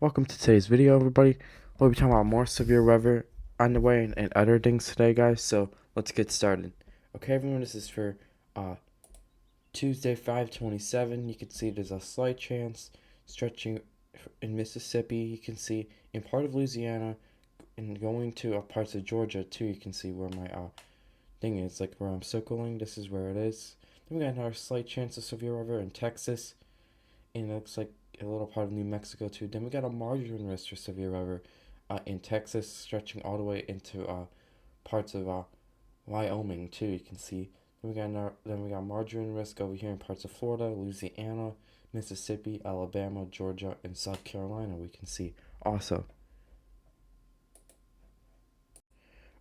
Welcome to today's video, everybody. We'll be talking about more severe weather on the way and other things today, guys. So let's get started. Okay, everyone, this is for Tuesday, 5/27. You can see there's a slight chance stretching in Mississippi. You can see in part of Louisiana and going to parts of Georgia too. You can see where my thing is, like where I'm circling. This is where it is. Then we got another slight chance of severe weather in Texas, and it looks like a little part of New Mexico too. Then we got a marginal risk for severe weather in Texas, stretching all the way into parts of Wyoming too. You can see. Then we got marginal risk over here in parts of Florida, Louisiana, Mississippi, Alabama, Georgia, and South Carolina. We can see also.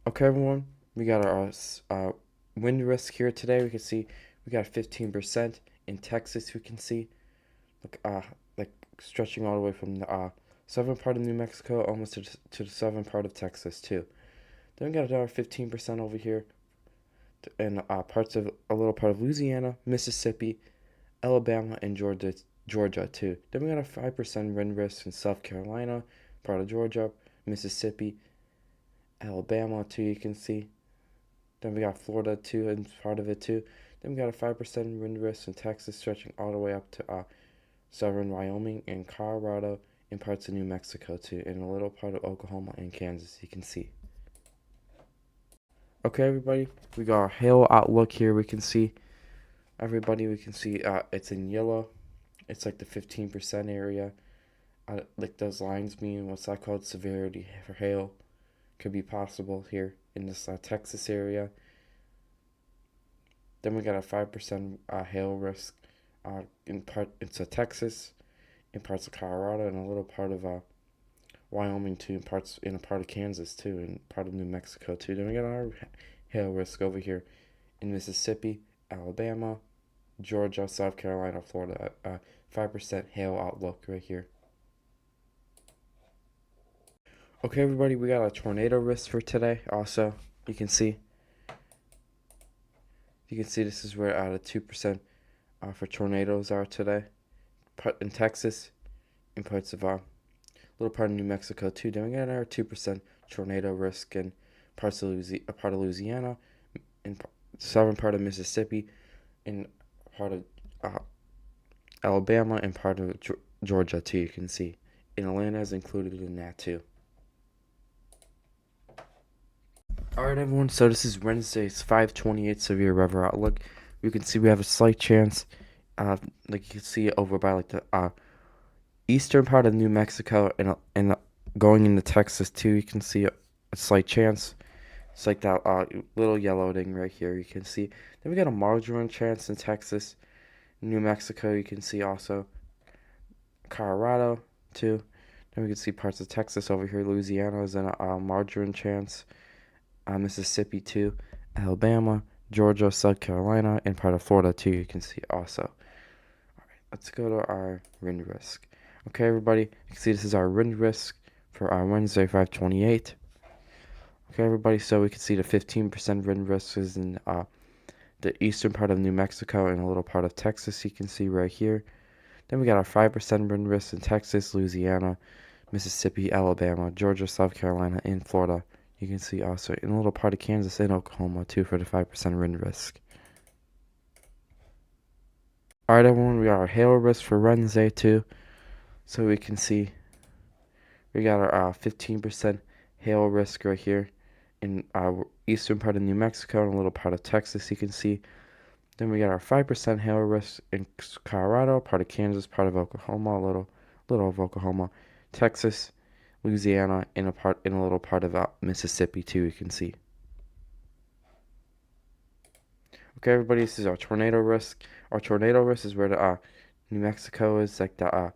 Okay, everyone, we got our wind risk here today. We can see we got 15% in Texas. We can see like stretching all the way from the southern part of New Mexico almost to the southern part of Texas too. Then we got another 15% over here in parts of a little part of Louisiana, Mississippi, Alabama, and Georgia too. Then we got a 5% wind risk in South Carolina, part of Georgia, Mississippi, Alabama too. You can see. Then we got Florida too, and part of it too. Then we got a 5% wind risk in Texas, stretching all the way up to southern Wyoming and Colorado, and parts of New Mexico too, and a little part of Oklahoma and Kansas. You can see. Okay, everybody, we got our hail outlook here. We can see, everybody, we can see it's in yellow. It's like the 15% area. Like those lines mean what's that called? Severity for hail could be possible here in this Texas area. Then we got a 5% hail risk into Texas, in parts of Colorado, and a little part of Wyoming too, in a part of Kansas too, and part of New Mexico too. Then we got our hail risk over here in Mississippi, Alabama, Georgia, South Carolina, Florida. 5% hail outlook right here. Okay, everybody, we got a tornado risk for today. Also, you can see. This is where the 2% for tornadoes are today. In Texas, in parts of little part of New Mexico too. Then we got another 2% tornado risk in parts of Louisiana, in southern part of Mississippi, in part of Alabama, and part of Georgia too. You can see, and Atlanta is included in that too. Alright, everyone, so this is Wednesday's 5/28 severe weather outlook. You can see we have a slight chance, like you can see over by like the eastern part of New Mexico and going into Texas too. You can see a slight chance. It's like that little yellow thing right here. You can see. Then we got a marginal chance in Texas, New Mexico. You can see also Colorado too. Then we can see parts of Texas over here. Louisiana is in a marginal chance. Mississippi too, Alabama, Georgia, South Carolina, and part of Florida too. You can see also. All right, let's go to our wind risk. Okay, everybody, you can see this is our wind risk for our Wednesday, 5/28. Okay, everybody, so we can see the 15% wind risk is in the eastern part of New Mexico and a little part of Texas. You can see right here. Then we got our 5% wind risk in Texas, Louisiana, Mississippi, Alabama, Georgia, South Carolina, and Florida. You can see also in a little part of Kansas and Oklahoma too for the 5% wind risk. Alright, everyone, we got our hail risk for Wednesday too. So we can see we got our 15% hail risk right here in our eastern part of New Mexico and a little part of Texas. You can see. Then we got our 5% hail risk in Colorado, part of Kansas, part of Oklahoma, a little of Oklahoma, Texas, Louisiana, in a little part of Mississippi too. You can see. Okay, everybody, this is our tornado risk. Our tornado risk is where the New Mexico is, like the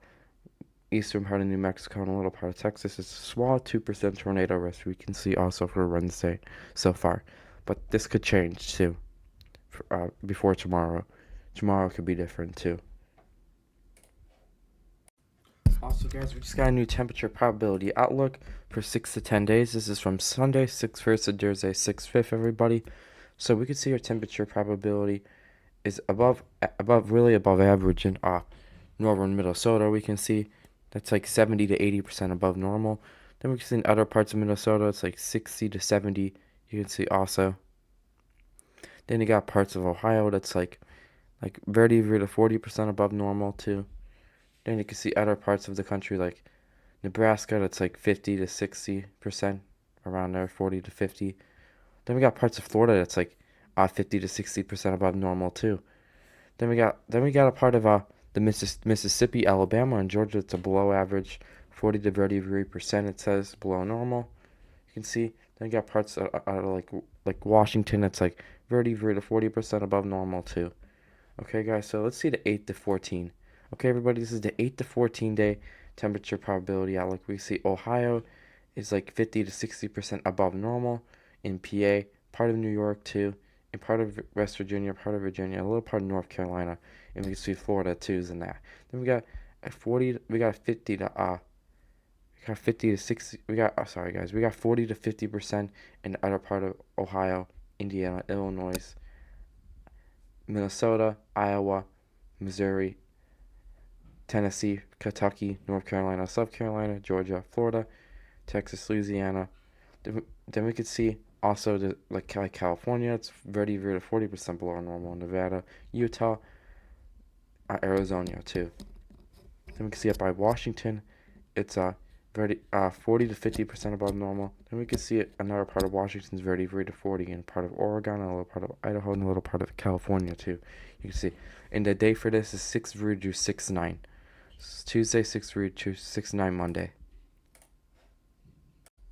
eastern part of New Mexico and a little part of Texas. It's a small 2% tornado risk. We can see also for Wednesday so far, but this could change too. Before tomorrow. Tomorrow could be different too. Also, guys, we just got a new temperature probability outlook for 6 to 10 days. This is from Sunday, 6/1 to Thursday, 6/5, everybody. So we can see our temperature probability is really above average in northern Minnesota. We can see That's like 70 to 80% above normal. Then we can see in other parts of Minnesota, it's like 60 to 70. You can see also. Then you got parts of Ohio that's like 30 to 40% above normal too. Then you can see other parts of the country like Nebraska that's like 50 to 60% around there, 40 to 50. Then we got parts of Florida that's like 50 to 60% above normal too. Then we got a part of the Mississippi, Alabama, and Georgia that's a below average, 40 to 33% it says below normal. You can see. Then you got parts of like Washington that's like 30 to 40% above normal too. Okay, guys. So let's see the 8 to 14. Okay, everybody. This is the 8 to 14 day temperature probability outlook. We see Ohio is like 50 to 60% above normal. In PA, part of New York too, and part of West Virginia, part of Virginia, a little part of North Carolina, and we can see Florida too is in that. Then we got a 40, we got a 50 to we got 50 to 60. We got sorry guys, we got 40 to 50% in the other part of Ohio, Indiana, Illinois, Minnesota, Iowa, Missouri, Tennessee, Kentucky, North Carolina, South Carolina, Georgia, Florida, Texas, Louisiana. Then we could see also like California, it's 30 to 40% below normal. Nevada, Utah, Arizona too. Then we can see up by Washington, it's 40 to 50% above normal. Then we can see another part of Washington's 30 to 40, and part of Oregon, and a little part of Idaho, and a little part of California too. You can see. And the day for this is 6 to 6/9. Tuesday, 6 to 6/9 Monday.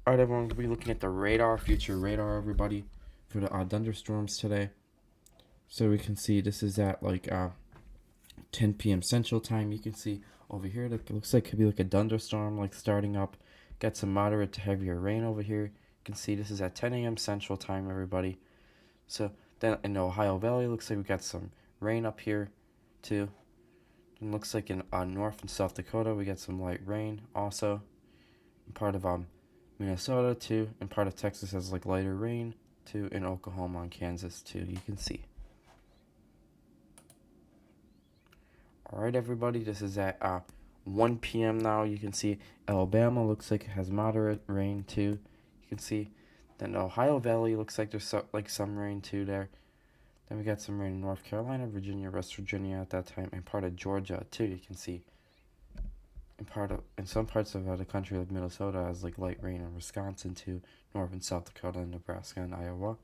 Alright, everyone, we'll be looking at the radar, future radar, everybody, for the thunderstorms today. So we can see this is at like 10 p.m. Central Time. You can see over here that looks like it could be like a thunderstorm, like starting up. Got some moderate to heavier rain over here. You can see this is at 10 a.m. Central Time, everybody. So then in the Ohio Valley, looks like we got some rain up here too. And looks like in North and South Dakota, we got some light rain also. Part of Minnesota too, and part of Texas has like lighter rain too, in Oklahoma and Kansas too. You can see. All right, everybody. This is at 1 p.m. now. You can see Alabama looks like it has moderate rain too. You can see. Then the Ohio Valley looks like there's some rain too there. Then we got some rain in North Carolina, Virginia, West Virginia at that time, and part of Georgia too. You can see. In some parts of the country, like Minnesota, has like light rain, in Wisconsin too, North and South Dakota, and Nebraska, and Iowa.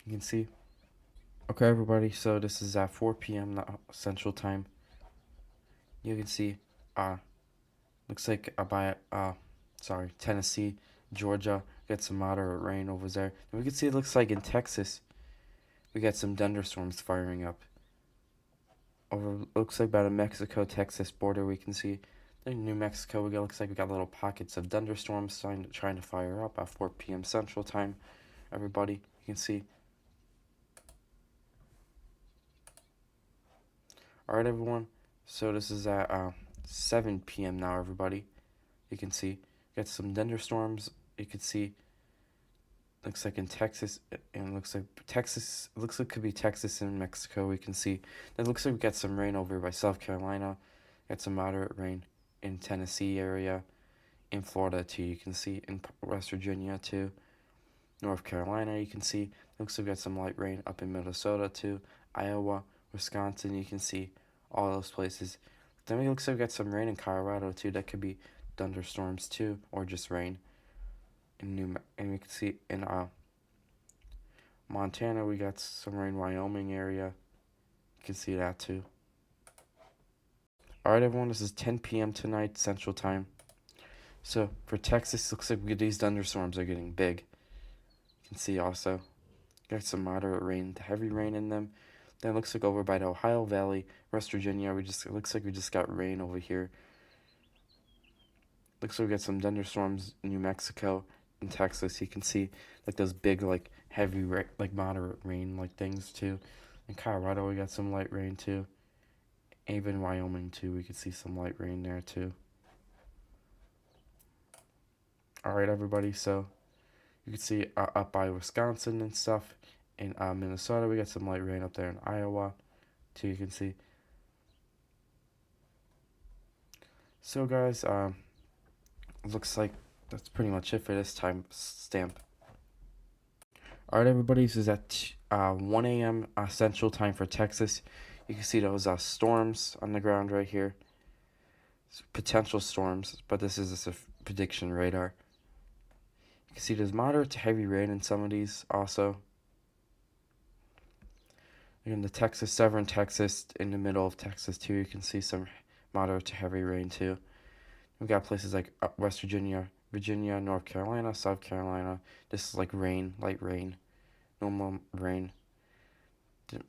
You can see. Okay, everybody. So this is at 4 p.m. now, Central Time. You can see. Looks like Tennessee, Georgia, get some moderate rain over there. And we can see it looks like in Texas, we got some thunderstorms firing up. Looks like by the Mexico-Texas border, we can see. In New Mexico, looks like we got little pockets of thunderstorms trying to fire up at 4 p.m. Central Time. Everybody, you can see. All right, everyone. So this is at 7 p.m. now, everybody. You can see. Got some thunderstorms. You can see. Looks like in Texas, and looks like it could be Texas and Mexico. We can see. It looks like we got some rain over by South Carolina. Got some moderate rain in Tennessee area, in Florida too. You can see in West Virginia too, North Carolina. You can see. Looks like we got some light rain up in Minnesota too, Iowa, Wisconsin. You can see all those places. Then it looks like we got some rain in Colorado too. That could be thunderstorms too, or just rain. And we can see in Montana, we got some rain. Wyoming area, you can see that too. All right, everyone. This is 10 p.m. tonight Central Time. So for Texas, looks like these thunderstorms are getting big. You can see also got some moderate rain, heavy rain in them. Then it looks like over by the Ohio Valley, West Virginia, it looks like we just got rain over here. Looks like we got some thunderstorms in New Mexico and Texas. You can see like those big, like heavy, like moderate rain, like things too. In Colorado, we got some light rain too. Even Wyoming too, we could see some light rain there too. All right, everybody. So you can see up by Wisconsin and stuff. In Minnesota, we got some light rain up there in Iowa too. You can see. So guys, looks like that's pretty much it for this time stamp. Alright, everybody, this is at 1 a.m. Central Time for Texas. You can see those storms on the ground right here. Potential storms, but this is just a prediction radar. You can see there's moderate to heavy rain in some of these also. In the Texas, southern Texas, in the middle of Texas too, you can see some moderate to heavy rain too. We've got places like West Virginia, North Carolina, South Carolina. This is like rain, light rain, normal rain.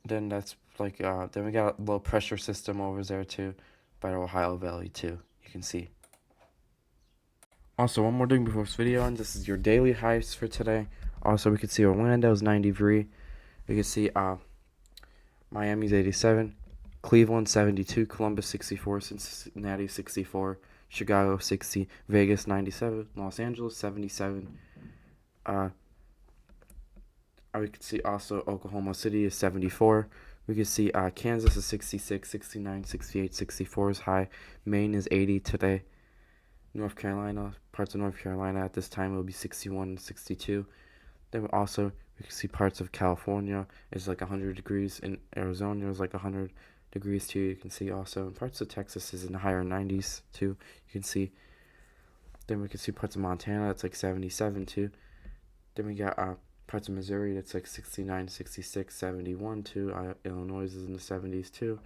Then that's like then we got a low pressure system over there too, by the Ohio Valley too. You can see. Also, one more thing before this video ends. This is your daily highs for today. Also, we can see Orlando's 93. We can see Miami's 87, Cleveland 72, Columbus 64, Cincinnati 64, Chicago 60, Vegas 97, Los Angeles 77. We can see also Oklahoma City is 74. We can see Kansas is 66, 69, 68, 64 is high. Maine is 80 today. North Carolina, parts of North Carolina at this time will be 61 and 62. Then we can see parts of California is like 100 degrees. In Arizona is like 100 degrees too. You can see also, and parts of Texas is in the higher 90s too. You can see. Then we can see parts of Montana that's like 77 too. Then we got parts of Missouri that's like 69, 66, 71 too. Illinois is in the 70s too.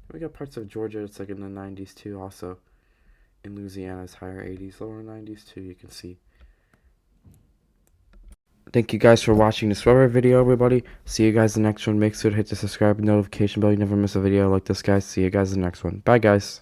Then we got parts of Georgia that's like in the 90s too also. In Louisiana it's higher 80s, lower 90s too. You can see. Thank you guys for watching this weather video, everybody. See you guys in the next one. Make sure to hit the subscribe and notification bell. You never miss a video like this, guys. See you guys in the next one. Bye, guys.